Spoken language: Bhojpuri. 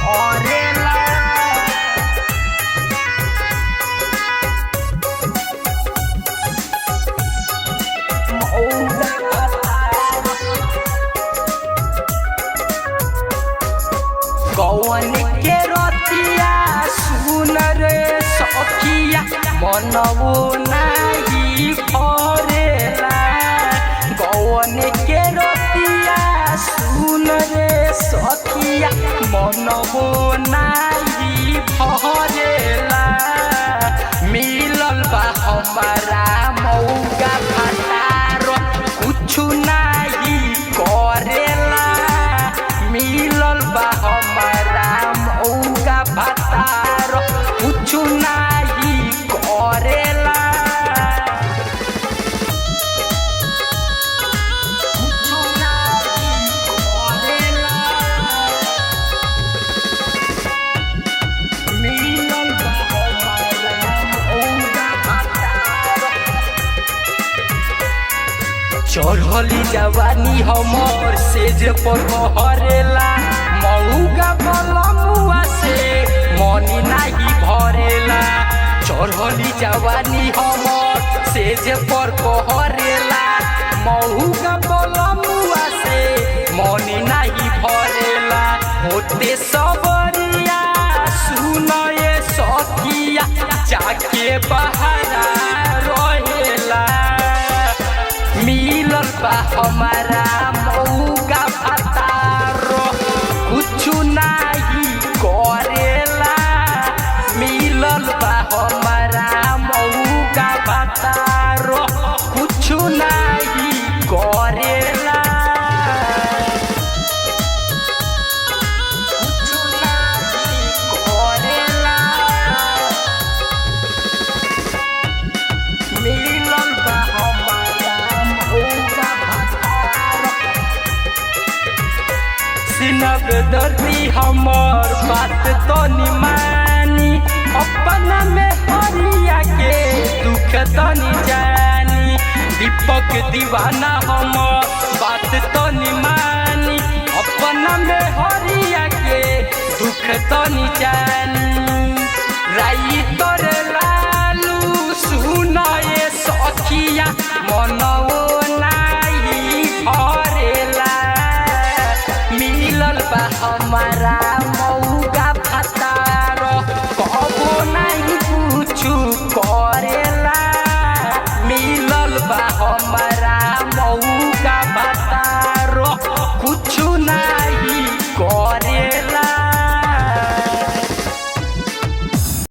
करेला मौगा भतार कौन के रतिया सुन रे सखिया मनवो नाही भरेला कौन के रतिया सुन रे सखिया मनवो नाही भरेला मिलल बा हमारा मौगा भतार कुछु नाही करेला मिलल बा हमारा मौगा भतार कुछु नाही करेला कुछु नाही करेला मिलल बा हमारा मौगा भतार चढ़ली जवानी हमर सेज पर बहरेला मौगा बलमुआ से मनी नाही भरेला चढ़ली जवानी हमर सेज पर बहरेला मौगा बलमुआ से मनी नाही भरेला होते सबरिया सुन ये सखिया जाके बहरा रहेला मिलल बा हमारा मौगा भतार कुछु नाही करेला मिलल बा हमारा मौगा भतार कुछु नाही करेला कुछु नाही करेला मिलल बा हमारा मौगा भतार सिनब दर्दी हमर बात तो निमानी अपना में हरिया के दुख तनी जानी दीपक दीवाना हमर बात तो निमानी अपना में हरिया के दुख तनी जानी राई तोर लालू सुन ये सखिया मनवो नाही भरेला मिलल बा हमारा